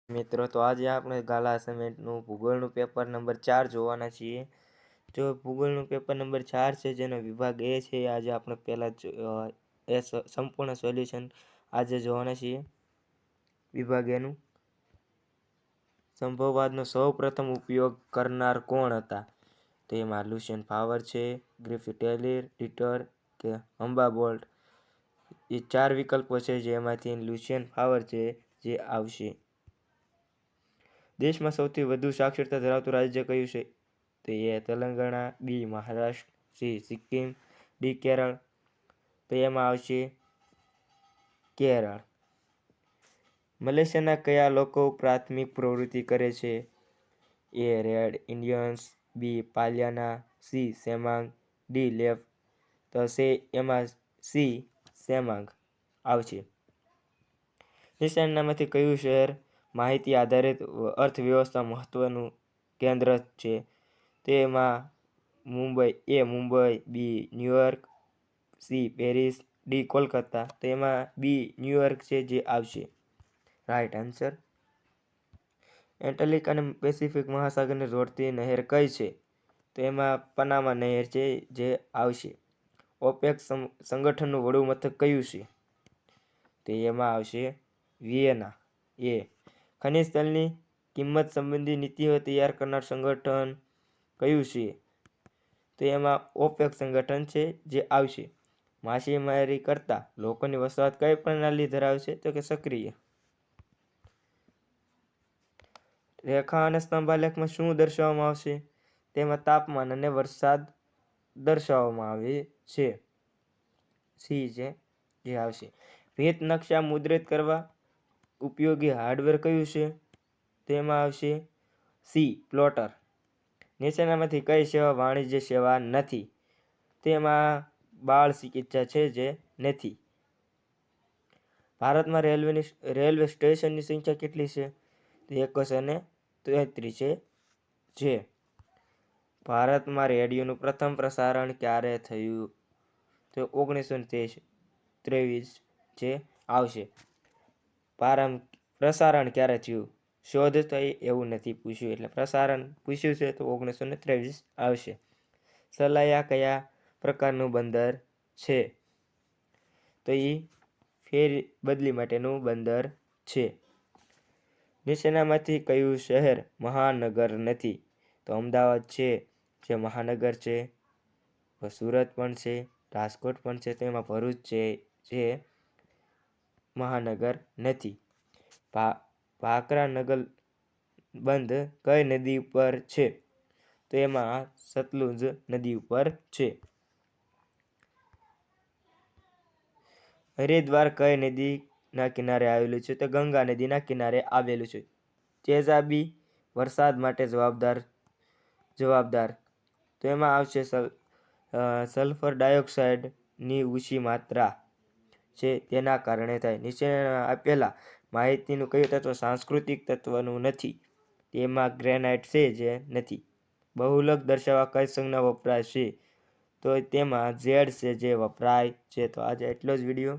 મિત્રો, તો આજે આપણે ગાલા અસાઇનમેન્ટનું ભૂગોળનું પેપર નંબર 4 જોવાના છીએ. જો ભૂગોળનું પેપર નંબર 4 છે, જેનો વિભાગ એ છે, આજે આપણે પહેલાં સંપૂર્ણ સોલ્યુશન આજે જોવાના છીએ. વિભાગ એનું સંભવવાદનો સૌ પ્રથમ ઉપયોગ કરનાર કોણ હતા? તો એમાં લ્યુસિયન ફાવર છે, ગ્રિફિથ ટેલર, ડિટર કે હમ્બાલ્ડોલ્ટ. એ 4 વિકલ્પો છે, જેમાંથી લ્યુસિયન ફાવર છે જે આવશે. દેશમાં સૌથી વધુ સાક્ષરતા ધરાવતું રાજ્ય કયું છે? તો એ તેલંગાણા, બી મહારાષ્ટ્ર, સી સિક્કિમ, ડી કેરળ. તો એમાં આવશે કેરળ. મલેશિયાના કયા લોકો પ્રાથમિક પ્રવૃત્તિ કરે છે? એ રેડ ઇન્ડિયન્સ, બી પાલિયાના, સી સેમાંગ, ડી લેફ્ટ. તો એમાં સી સેમાંગ આવશે. નિશાનમાંથી કયું શહેર માહિતી આધારિત અર્થવ્યવસ્થા મહત્વનું કેન્દ્ર છે? તેમાં Mumbai, B New York, C Paris, D Kolkata. તો એમાં બી ન્યુયોર્ક છે જે આવશે. Right answer. એટલાન્ટિક અને પેસિફિક મહાસાગરને જોડતી નહેર કઈ છે? તો એમાં પનામા નહેર છે જે આવશે. ઓપેક સંગઠનનું વડું મથક કયું છે? તો એમાં આવશે વિયેના. એ ખનિજ તેલની કિંમત સંબંધી નીતિઓ તૈયાર કરનાર સંગઠન કયું છે? તો એમાં ઓપેક સંગઠન છે જે આવશે. માછીમારી કરતા લોકોની વસાહત કઈ પ્રણાલી ધરાવે છે? તો કે સક્રિય. રેખા અને સ્તંભાલેખમાં શું દર્શાવવામાં આવશે? તેમાં તાપમાન અને વરસાદ દર્શાવવામાં આવે છે. સી છે જે આવશે. ભીંત નકશા મુદ્રિત કરવા ઉપયોગી હાર્ડવેર કયું છે? તેમાં આવશે સી પ્લોટર. નીચેનામાંથી કઈ સેવા વાણિજ્ય સેવા નથી? તેમાં બાળ ચિકિત્સા છે જે નથી. ભારતમાં રેલવે સ્ટેશનની સંખ્યા કેટલી છે? તો 133 છે. ભારતમાં રેડિયોનું પ્રથમ પ્રસારણ ક્યારે થયું? તો 1923 જે આવશે. પ્રસારણ ક્યારે થયું? શોધ થઈ એવું નથી પૂછ્યું, એટલે પ્રસારણ પૂછ્યું છે તો 1923 આવશે. સલાયા કયા પ્રકારનું બંદર છે? તો એ ફેરી બદલી માટેનું બંદર છે. નીચેનામાંથી કયું શહેર મહાનગર નથી? તો અમદાવાદ છે જે મહાનગર છે. સુરત પણ છે, રાજકોટ પણ છે. તો એમાં ભરૂચ છે જે મહાનગર નથી. ભાખરા નગર બંધ કઈ નદી ઉપર છે? તો એમાં સતલુજ નદી ઉપર છે. હરિદ્વાર કઈ નદીના કિનારે આવેલું છે? તો ગંગા નદીના કિનારે આવેલું છે. તેજાબી વરસાદ માટે જવાબદાર. તો એમાં આવશે સલ્ફર ડાયોક્સાઇડની ઊંચી માત્રા છે તેના કારણે થાય. નીચે આપેલા માહિતીનું કયું તત્વ સાંસ્કૃતિક તત્વનું નથી? તેમાં ગ્રેનાઇટ છે જે નથી. બહુલક દર્શાવવા કઈ સંજ્ઞા વપરાય છે? તો તેમાં ઝેડ છે જે વપરાય છે. તો આજે એટલો જ વિડીયો.